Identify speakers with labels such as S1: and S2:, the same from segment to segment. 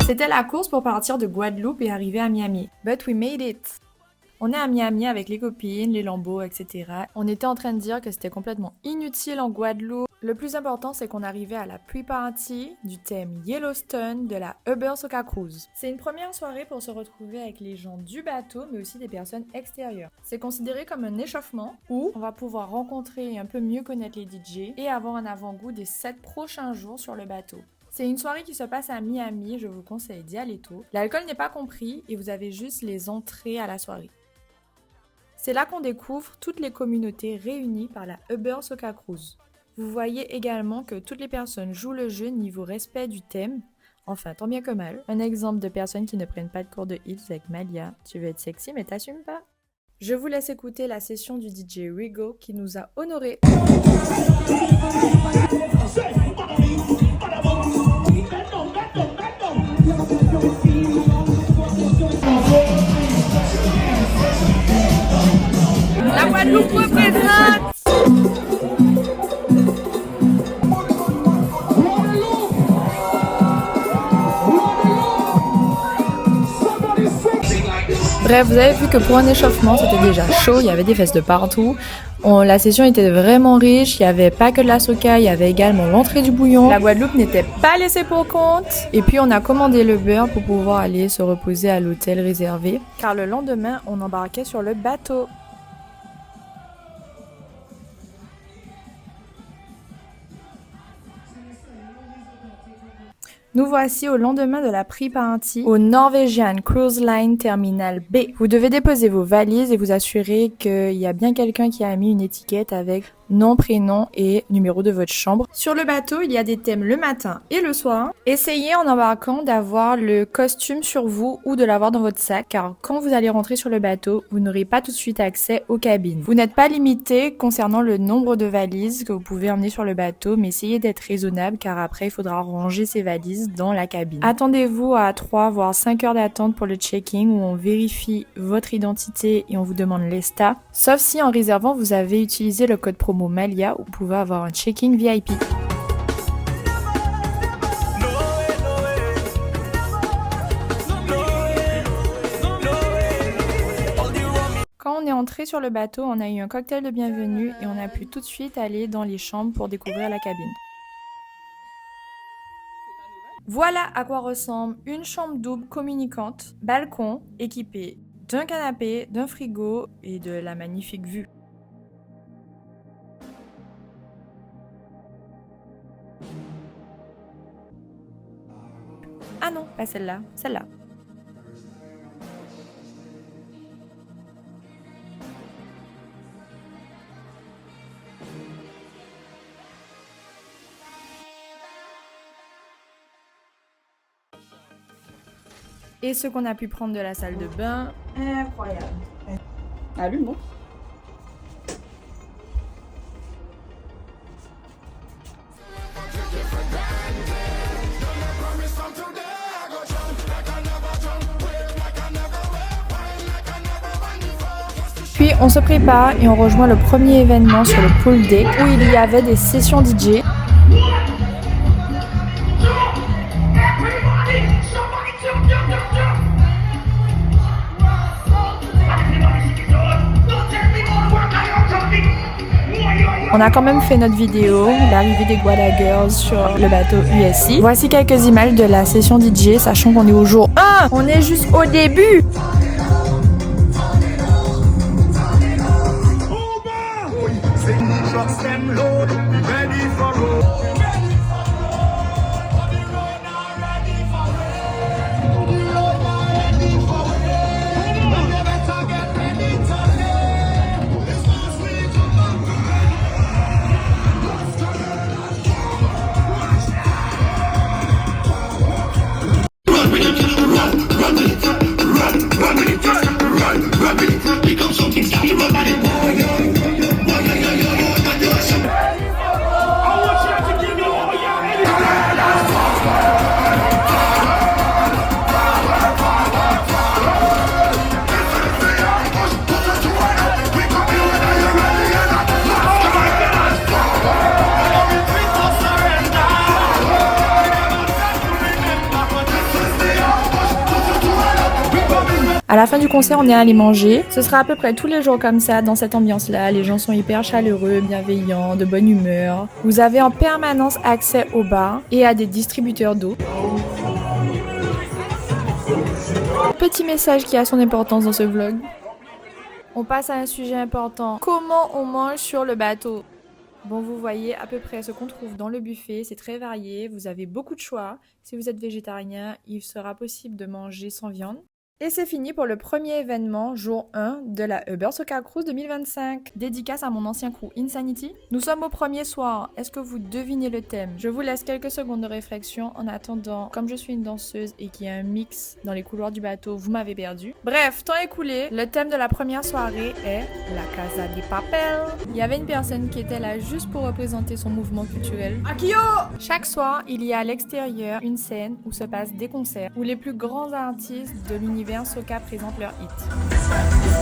S1: C'était la course pour partir de Guadeloupe et arriver à Miami. But we made it! On est à Miami avec les copines, les lambeaux, etc. On était en train de dire que c'était complètement inutile en Guadeloupe. Le plus important, c'est qu'on arrivait à la pre-party du thème Yellowstone de la Uber Soca Cruise. C'est une première soirée pour se retrouver avec les gens du bateau, mais aussi des personnes extérieures. C'est considéré comme un échauffement où on va pouvoir rencontrer et un peu mieux connaître les DJ et avoir un avant-goût des 7 prochains jours sur le bateau. C'est une soirée qui se passe à Miami, je vous conseille d'y aller tôt. L'alcool n'est pas compris et vous avez juste les entrées à la soirée. C'est là qu'on découvre toutes les communautés réunies par la Uber Soca Cruise. Vous voyez également que toutes les personnes jouent le jeu niveau respect du thème, enfin tant bien que mal. Un exemple de personnes qui ne prennent pas de cours de Hills avec Malia. Tu veux être sexy mais t'assumes pas. Je vous laisse écouter la session du DJ Rigo qui nous a honorés. La Guadeloupe représente! Bref, vous avez vu que pour un échauffement, c'était déjà chaud, il y avait des fesses de partout. La session était vraiment riche, il n'y avait pas que de la soca, il y avait également l'entrée du bouillon. La Guadeloupe n'était pas laissée pour compte. Et puis on a commandé le beurre pour pouvoir aller se reposer à l'hôtel réservé. Car le lendemain, on embarquait sur le bateau. Nous voici au lendemain de la pre-party au Norwegian Cruise Line Terminal B. Vous devez déposer vos valises et vous assurer qu'il y a bien quelqu'un qui a mis une étiquette avec nom, prénom et numéro de votre chambre. Sur le bateau, il y a des thèmes le matin et le soir. Essayez en embarquant d'avoir le costume sur vous ou de l'avoir dans votre sac car quand vous allez rentrer sur le bateau, vous n'aurez pas tout de suite accès aux cabines. Vous n'êtes pas limité concernant le nombre de valises que vous pouvez emmener sur le bateau, mais essayez d'être raisonnable car après il faudra ranger ces valises dans la cabine. Attendez-vous à 3 voire 5 heures d'attente pour le check-in où on vérifie votre identité et on vous demande l'ESTA. Sauf si en réservant vous avez utilisé le code promo Malia, vous pouvez avoir un check-in VIP. Quand on est entré sur le bateau, on a eu un cocktail de bienvenue et on a pu tout de suite aller dans les chambres pour découvrir la cabine. Voilà à quoi ressemble une chambre double communicante, balcon, équipée d'un canapé, d'un frigo et de la magnifique vue. Ah non, pas celle-là, celle-là. Et ce qu'on a pu prendre de la salle de bain, incroyable.
S2: Allume-moi.
S1: Puis on se prépare et on rejoint le premier événement sur le pool deck où il y avait des sessions DJ. On a quand même fait notre vidéo, l'arrivée des Guada Girls sur le bateau USC. Voici quelques images de la session DJ, sachant qu'on est au jour 1. On est juste au début. À la fin du concert, on est allé manger. Ce sera à peu près tous les jours comme ça, dans cette ambiance-là. Les gens sont hyper chaleureux, bienveillants, de bonne humeur. Vous avez en permanence accès au bar et à des distributeurs d'eau. Petit message qui a son importance dans ce vlog. On passe à un sujet important. Comment on mange sur le bateau? Bon, vous voyez à peu près ce qu'on trouve dans le buffet, c'est très varié, vous avez beaucoup de choix. Si vous êtes végétarien, il sera possible de manger sans viande. Et c'est fini pour le premier événement, jour 1 de la Uber Soca Cruise 2025. Dédicace à mon ancien crew Insanity. Nous sommes au premier soir. Est-ce que vous devinez le thème? Je vous laisse quelques secondes de réflexion. En attendant, comme je suis une danseuse et qu'il y a un mix dans les couloirs du bateau, vous m'avez perdu. Bref, temps écoulé. Le thème de la première soirée est la Casa de Papel. Il y avait une personne qui était là juste pour représenter son mouvement culturel. Akio! Chaque soir, il y a à l'extérieur une scène où se passent des concerts où les plus grands artistes de l'univers Soca présentent leurs hits.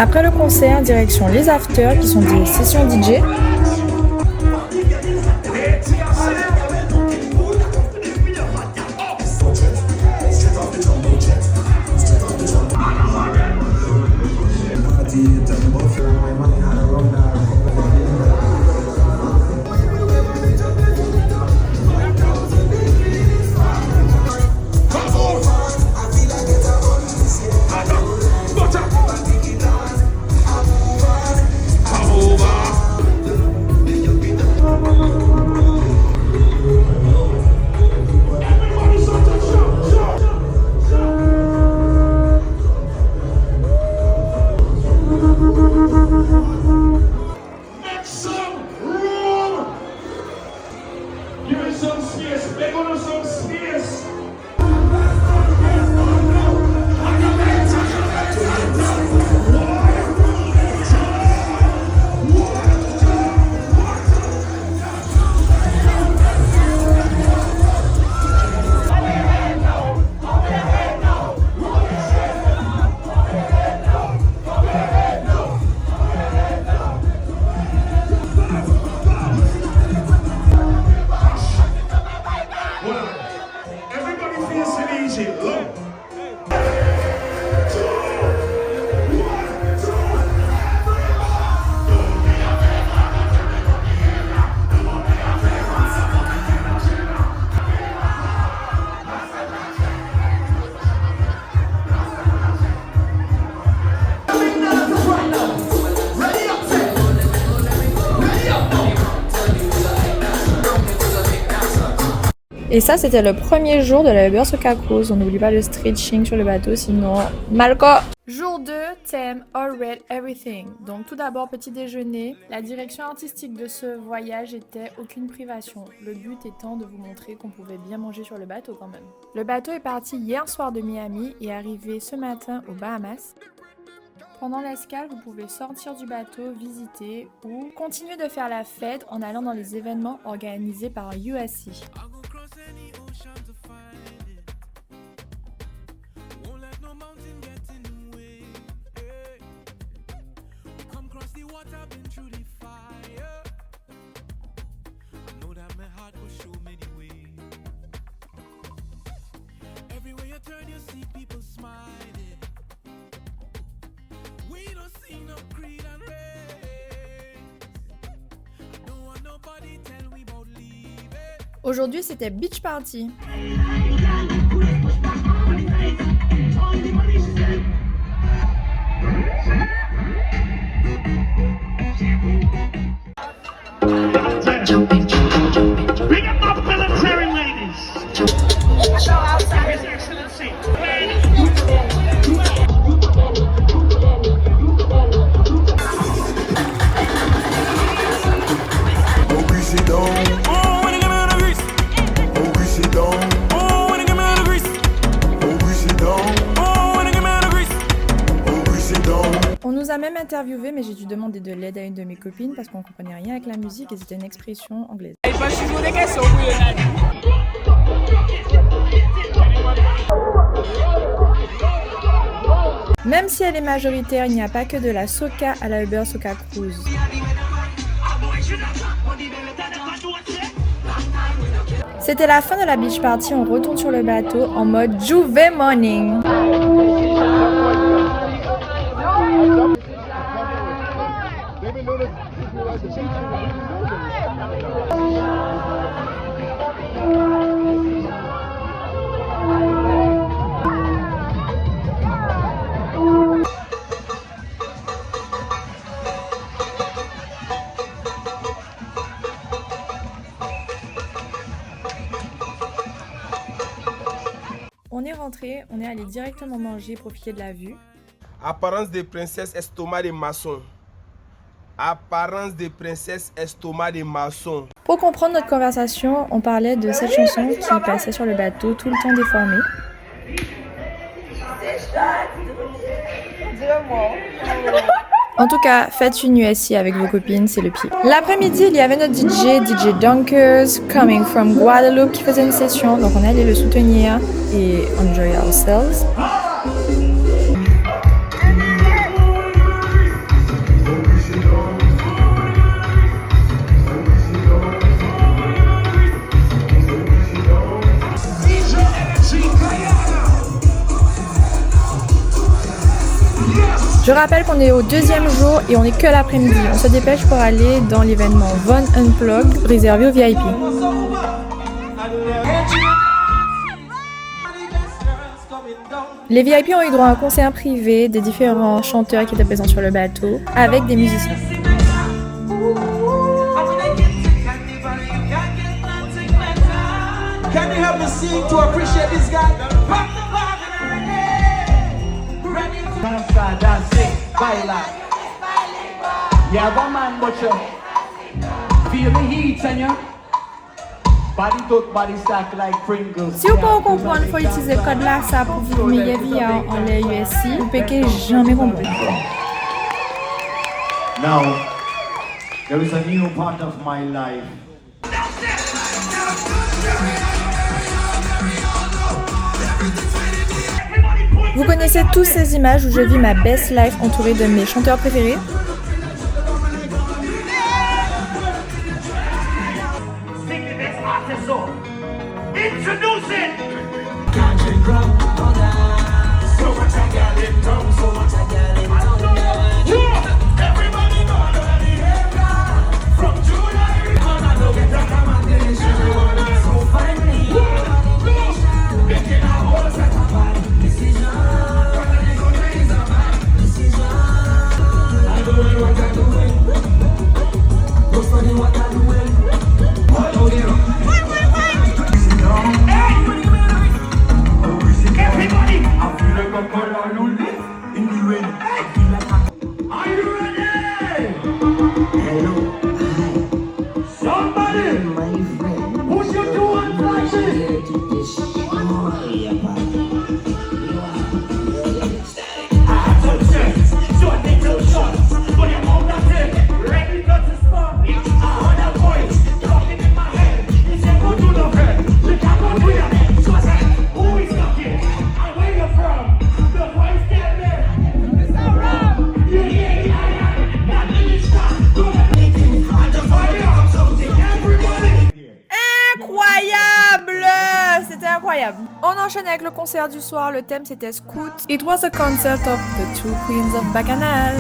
S1: Après le concert, direction les afters qui sont des sessions DJ. Et ça, c'était le premier jour de la Uber Soca Cruise. On n'oublie pas le stretching sur le bateau, sinon Malco. Jour 2, thème All Red Everything. Donc tout d'abord, petit déjeuner. La direction artistique de ce voyage était aucune privation. Le but étant de vous montrer qu'on pouvait bien manger sur le bateau quand même. Le bateau est parti hier soir de Miami et est arrivé ce matin aux Bahamas. Pendant l'escale, vous pouvez sortir du bateau, visiter ou continuer de faire la fête en allant dans les événements organisés par USC. Aujourd'hui, c'était beach party.
S3: Bring up my military ladies. His Excellency.
S1: On nous a même interviewé, mais j'ai dû demander de l'aide à une de mes copines parce qu'on comprenait rien avec la musique et c'était une expression anglaise. Même si elle est majoritaire, il n'y a pas que de la soca à la Uber Soca Cruise. C'était la fin de la beach party, on retourne sur le bateau en mode Juve morning. On est rentré, on est allé directement manger, profiter de la vue.
S4: Apparence de princesse, estomac de maçon. Apparence de princesse, estomac de maçon.
S1: Pour comprendre notre conversation, on parlait de cette chanson qui passait sur le bateau, tout le temps déformée. En tout cas, faites une USC avec vos copines, c'est le pied. L'après-midi, il y avait notre DJ Dunkers, coming from Guadeloupe, qui faisait une session. Donc on est allé le soutenir et enjoy ourselves. Je rappelle qu'on est au deuxième jour et on est que l'après-midi. On se dépêche pour aller dans l'événement Von Unplugged réservé aux VIP. Les VIP ont eu droit à un concert privé des différents chanteurs qui étaient présents sur le bateau avec des musiciens. Si vous pouvez comprendre, il faut utiliser le code là, ça pour vous meilleur via en les USC. Vous pouvez jamais comprendre.
S5: Now, there is a new part of my life.
S1: Vous connaissez tous ces images où je vis ma best life entourée de mes chanteurs préférés. enchaîne avec le concert du soir. Le thème c'était Scoot. It was a concert of the two queens of Bacchanal.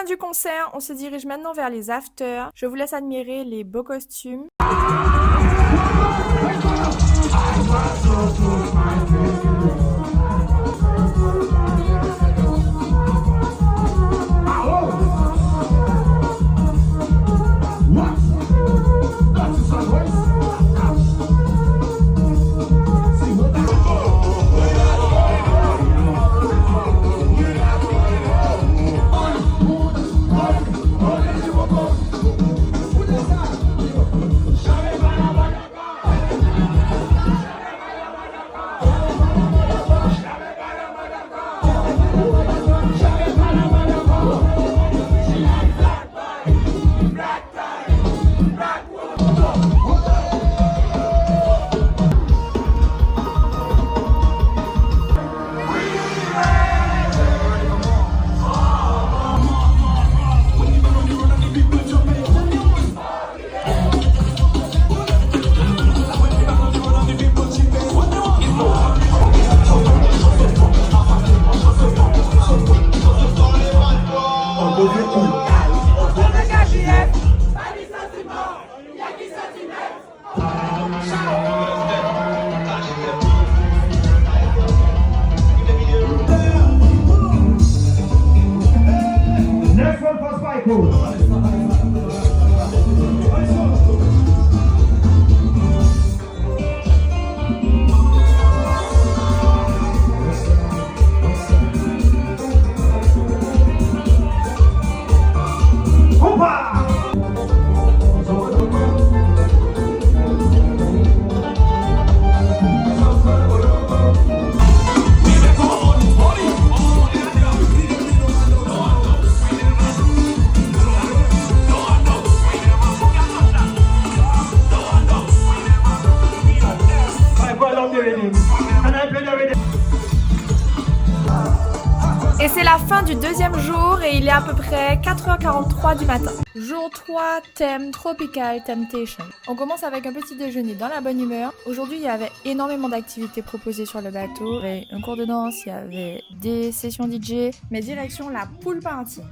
S1: Du concert, on se dirige maintenant vers les afters. Je vous laisse admirer les beaux costumes. Et c'est la fin du deuxième jour et il est à peu près 4h43 du matin. Jour 3, thème Tropical Temptation. On commence avec un petit déjeuner dans la bonne humeur. Aujourd'hui, il y avait énormément d'activités proposées sur le bateau. Il y avait un cours de danse, il y avait des sessions DJ, mais direction la pool party.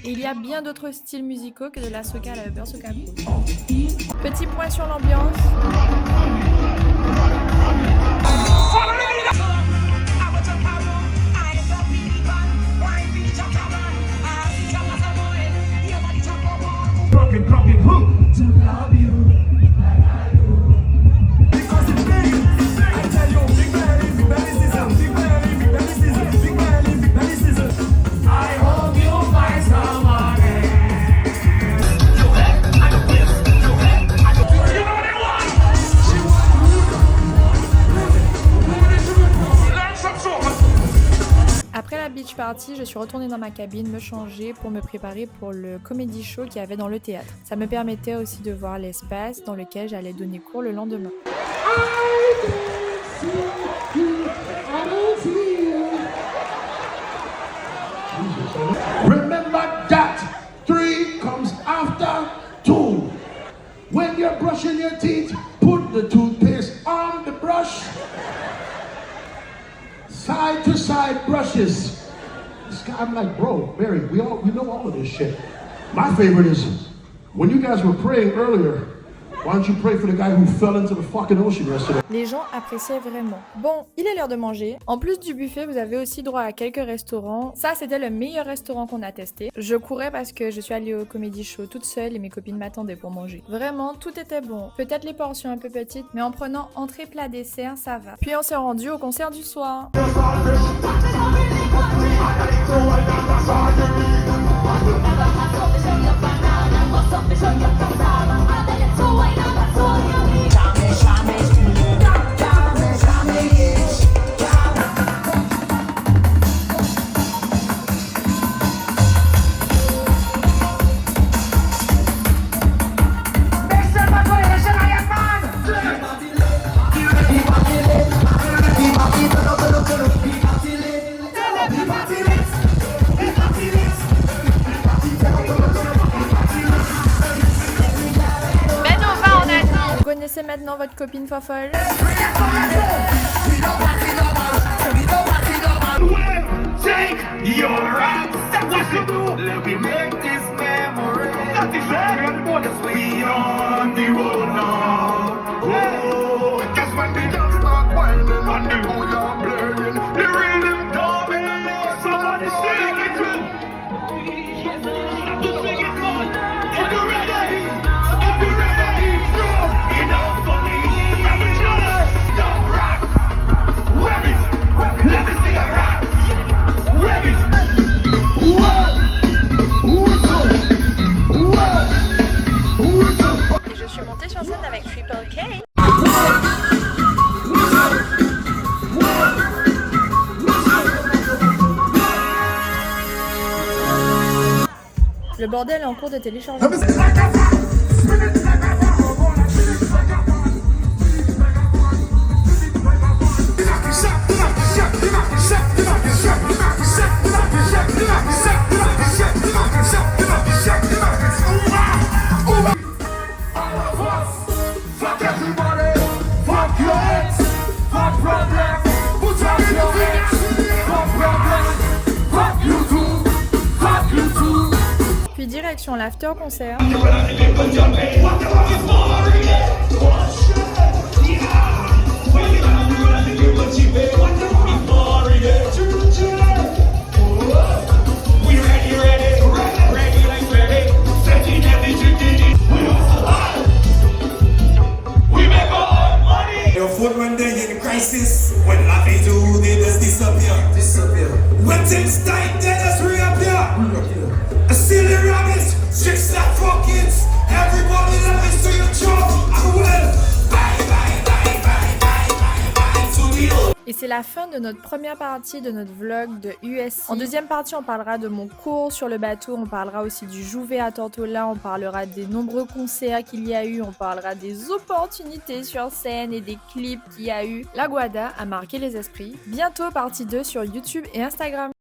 S1: Et il y a bien d'autres styles musicaux que de la soca à la beurre soca pool. Petit point sur l'ambiance. partie, je suis retournée dans ma cabine me changer pour me préparer pour le comedy show qu'il y avait dans le théâtre. Ça me permettait aussi de voir l'espace dans lequel j'allais donner cours le lendemain.
S6: Remember that 3 comes after 2. When you're brushing your teeth, put the toothpaste on the brush. Side to side brushes. This guy, I'm like, bro, Mary, we know all of this shit. My favorite is when you guys were praying earlier. Why don't you pray for the guy who fell into the fucking ocean yesterday?
S1: Les gens appréciaient vraiment. Bon, il est l'heure de manger. En plus du buffet, vous avez aussi droit à quelques restaurants. Ça, c'était le meilleur restaurant qu'on a testé. Je courais parce que je suis allée au comedy show toute seule et mes copines m'attendaient pour manger. Vraiment, tout était bon. Peut-être les portions un peu petites, mais en prenant entrée, plat, dessert, ça va. Puis on s'est rendu au concert du soir. Vous connaissez maintenant votre copine fofolle?
S3: Take your right step. What you do? Let me make this memory. That is right. We on the road now. Oh, just when the dance start whining and the mood are blurring, the rhythm dominates. Somebody sing it too. Just sing it, man. If you ready, if you ready, bro, enough for me. Don't rock. Web it. Let me see a rock.
S1: Je suis montée sur scène avec Triple K. Le bordel est en cours de téléchargement. Puis direction l'after concert.
S7: Your foot when they in crisis, when nothing do, they just disappear. When things tight, they just reappear. A silly rabbit, six that fuckings. Everybody loves to your job. I will. Bye, bye, bye, bye, bye, bye, bye to the old.
S1: Et c'est la fin de notre première partie de notre vlog de USC. En deuxième partie, on parlera de mon cours sur le bateau, on parlera aussi du Jouvet à Tortola, on parlera des nombreux concerts qu'il y a eu, on parlera des opportunités sur scène et des clips qu'il y a eu. La Guada a marqué les esprits. Bientôt partie 2 sur YouTube et Instagram.